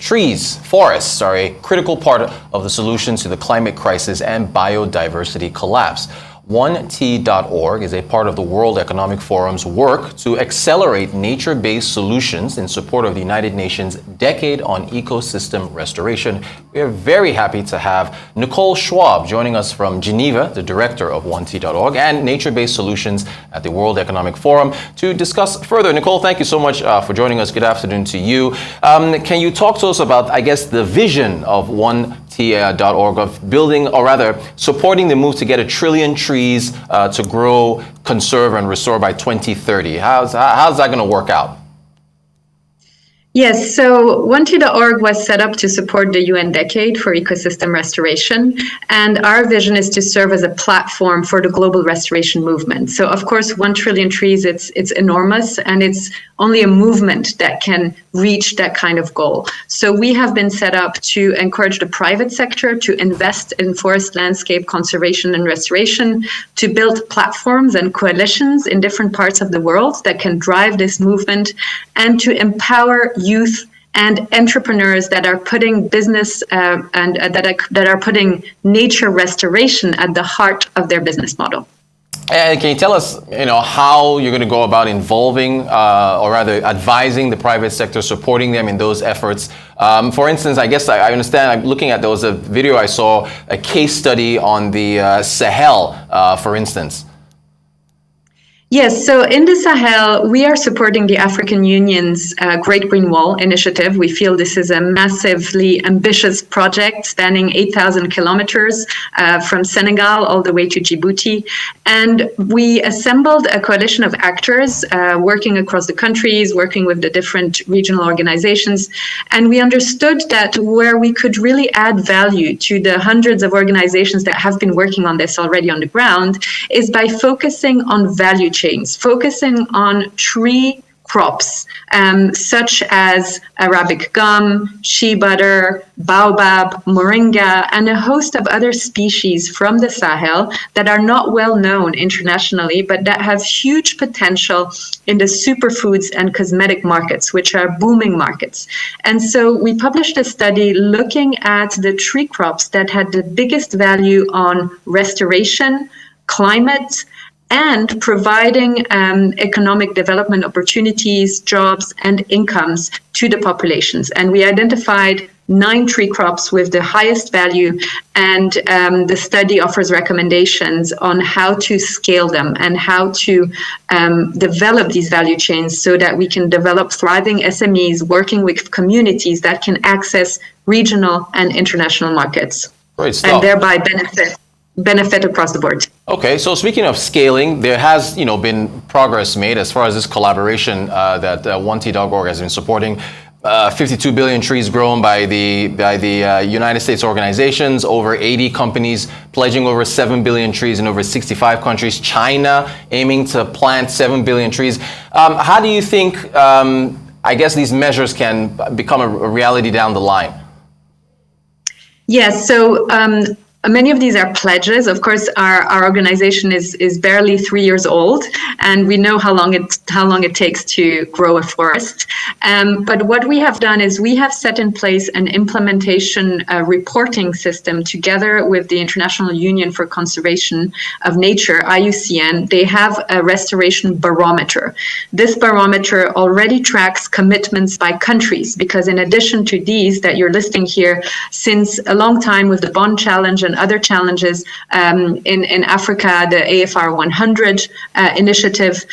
Forests are a critical part of the solution to the climate crisis and biodiversity collapse. 1T.org is a part of the World Economic Forum's work to accelerate nature-based solutions in support of the United Nations Decade on Ecosystem Restoration. We are very happy to have Nicole Schwab joining us from Geneva, the director of 1T.org and nature-based solutions at the World Economic Forum, to discuss further. Nicole, thank you so much for joining us. Good afternoon to you. Can you talk to us about, I guess, the vision of 1T.org of building, or rather supporting the move to get 1 trillion trees to grow, conserve, and restore by 2030. How's that going to work out? Yes, so 1T.org was set up to support the UN Decade for Ecosystem Restoration, and our vision is to serve as a platform for the global restoration movement. So, of course, 1 trillion trees, it's enormous, and it's only a movement that can reach that kind of goal. So we have been set up to encourage the private sector to invest in forest landscape conservation and restoration, to build platforms and coalitions in different parts of the world that can drive this movement, and to empower youth and entrepreneurs that are putting business that are putting nature restoration at the heart of their business model. And can you tell us, how you're going to go about involving, or rather advising the private sector, supporting them in those efforts? For instance, I guess I understand, I'm looking at, there was a video I saw, a case study on the Sahel, for instance. Yes, so in the Sahel, we are supporting the African Union's Great Green Wall initiative. We feel this is a massively ambitious project spanning 8,000 kilometers from Senegal all the way to Djibouti. And we assembled a coalition of actors working across the countries, working with the different regional organizations. And we understood that where we could really add value to the hundreds of organizations that have been working on this already on the ground is by focusing on value chains, focusing on tree crops, such as Arabic gum, shea butter, baobab, moringa, and a host of other species from the Sahel that are not well known internationally, but that have huge potential in the superfoods and cosmetic markets, which are booming markets. And so we published a study looking at the tree crops that had the biggest value on restoration, climate, and providing economic development opportunities, jobs, and incomes to the populations. And we identified 9 tree crops with the highest value, and the study offers recommendations on how to scale them and how to develop these value chains so that we can develop thriving SMEs working with communities that can access regional and international markets. Great stuff. And thereby benefit across the board. Okay, so speaking of scaling, there has been progress made as far as this collaboration that 1T.org has been supporting. 52 billion trees grown by the United States organizations, over 80 companies pledging over 7 billion trees in over 65 countries. China aiming to plant 7 billion trees. How do you think, I guess, these measures can become a reality down the line? Yes, so many of these are pledges. Of course, our organization is barely 3 years old, and we know how long it takes to grow a forest. But what we have done is we have set in place an implementation reporting system together with the International Union for Conservation of Nature, IUCN. They have a restoration barometer. This barometer already tracks commitments by countries, because in addition to these that you're listing here, since a long time with the Bond Challenge and other challenges in Africa, the AFR 100 initiative,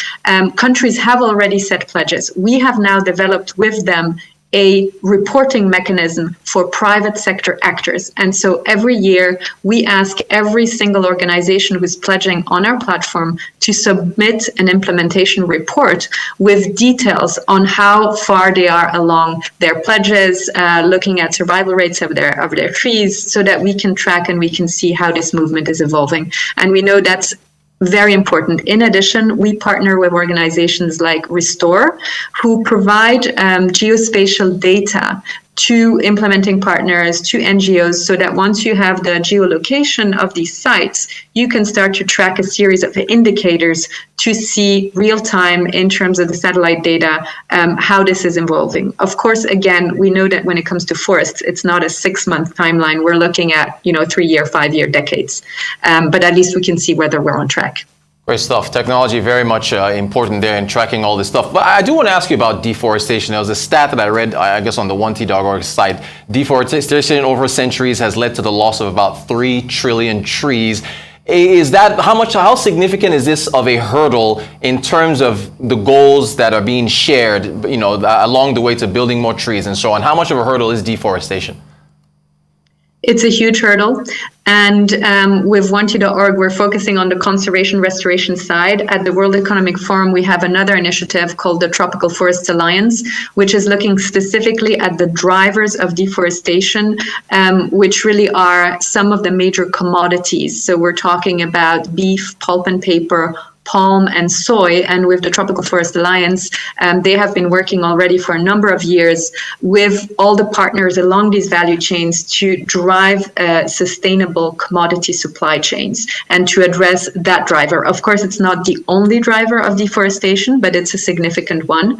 countries have already set pledges. We have now developed with them a reporting mechanism for private sector actors. And so every year we ask every single organization who's pledging on our platform to submit an implementation report with details on how far they are along their pledges, looking at survival rates of their trees, so that we can track and we can see how this movement is evolving. And we know that's very important. In addition, we partner with organizations like Restore, who provide geospatial data to implementing partners, to NGOs, so that once you have the geolocation of these sites, you can start to track a series of indicators to see real time in terms of the satellite data, how this is evolving. Of course, again, we know that when it comes to forests, it's not a 6-month timeline. We're looking at 3-year, 5-year, decades. But at least we can see whether we're on track. Great stuff. Technology very much important there in tracking all this stuff. But I do want to ask you about deforestation. There was a stat that I read, I guess, on the 1t.org site. Deforestation over centuries has led to the loss of about 3 trillion trees. Is that how significant is this of a hurdle in terms of the goals that are being shared, along the way to building more trees and so on? How much of a hurdle is deforestation? It's a huge hurdle. And with 1t.org, we're focusing on the conservation restoration side. At the World Economic Forum, we have another initiative called the Tropical Forests Alliance, which is looking specifically at the drivers of deforestation, which really are some of the major commodities. So we're talking about beef, pulp and paper, palm and soy. And with the Tropical Forest Alliance, they have been working already for a number of years with all the partners along these value chains to drive sustainable commodity supply chains and to address that driver. Of course, it's not the only driver of deforestation, but it's a significant one.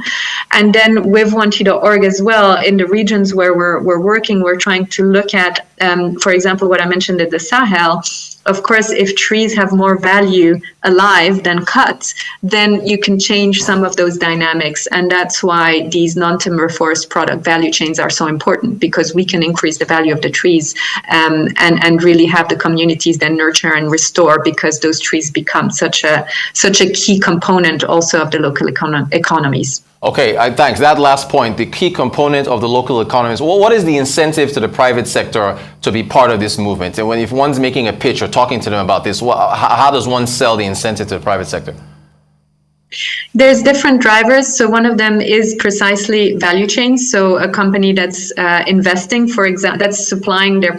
And then with 1t.org as well, in the regions where we're working, we're trying to look at, for example, what I mentioned in the Sahel. Of course, if trees have more value alive than cut, then you can change some of those dynamics. And that's why these non-timber forest product value chains are so important, because we can increase the value of the trees and really have the communities then nurture and restore, because those trees become such a key component also of the local economies. Okay, thanks. That last point, the key component of the local economies. Well, what is the incentive to the private sector to be part of this movement? And if one's making a pitch or talking to them about this, how does one sell the incentive to the private sector? There's different drivers. So one of them is precisely value chains. So a company that's investing, for example, that's supplying their,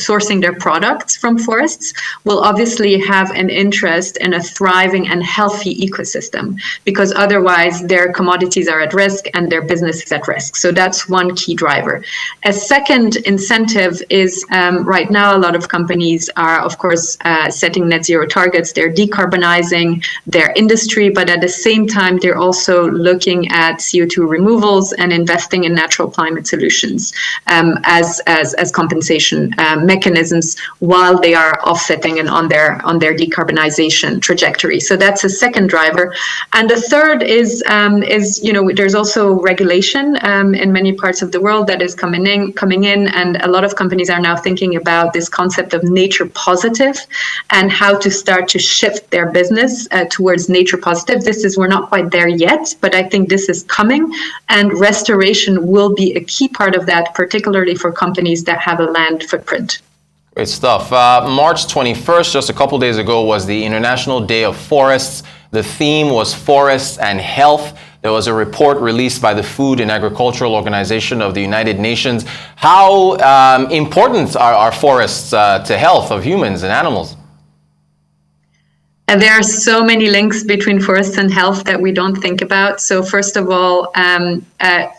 sourcing their products from forests will obviously have an interest in a thriving and healthy ecosystem, because otherwise their commodities are at risk and their business is at risk. So that's one key driver. A second incentive is right now a lot of companies are, of course, setting net zero targets. They're decarbonizing their industry, but at the same time, they're also looking at CO2 removals and investing in natural climate solutions as compensation mechanisms while they are offsetting and on their decarbonization trajectory. So that's a second driver. And the third is there's also regulation in many parts of the world that is coming in, and a lot of companies are now thinking about this concept of nature positive and how to start to shift their business towards nature positive. We're not quite there yet, but I think this is coming, and restoration will be a key part of that, particularly for companies that have a land footprint. Great stuff. March 21st, just a couple days ago, was the International Day of Forests. The theme was forests and health. There was a report released by the Food and Agricultural Organization of the United Nations. How important are forests to health of humans and animals? And there are so many links between forests and health that we don't think about. So first of all,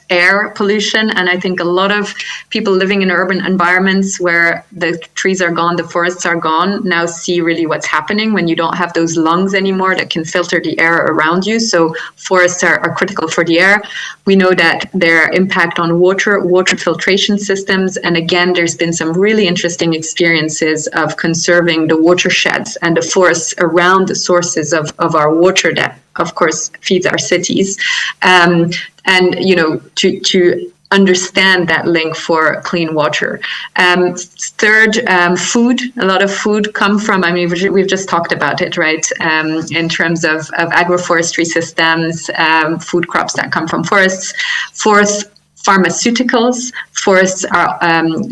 air pollution. And I think a lot of people living in urban environments where the trees are gone, the forests are gone, now see really what's happening when you don't have those lungs anymore that can filter the air around you. So forests are critical for the air. We know that their impact on water filtration systems. And again, there's been some really interesting experiences of conserving the watersheds and the forests around the sources of our water that, of course, feeds our cities. To understand that link for clean water. Third, food. A lot of food come from, we've just talked about it, right? In terms of agroforestry systems, food crops that come from forests. Fourth, pharmaceuticals. Forests are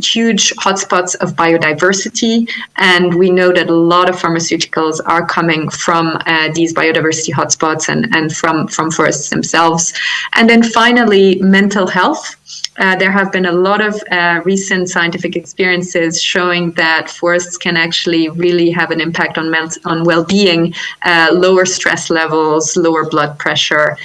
huge hotspots of biodiversity, and we know that a lot of pharmaceuticals are coming from these biodiversity hotspots and from forests themselves. And then finally, mental health. There have been a lot of recent scientific experiences showing that forests can actually really have an impact on well-being, lower stress levels, lower blood pressure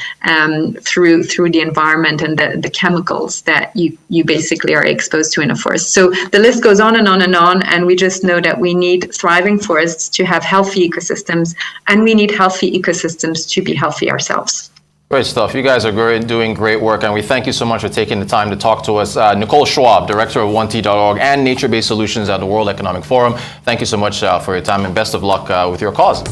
through the environment and the chemicals that you basically are exposed to in a forest. So the list goes on and on and on, and we just know that we need thriving forests to have healthy ecosystems, and we need healthy ecosystems to be healthy ourselves. Great stuff. You guys are doing great work, and we thank you so much for taking the time to talk to us. Nicole Schwab, Director of 1T.org and Nature-Based Solutions at the World Economic Forum, thank you so much for your time, and best of luck with your cause.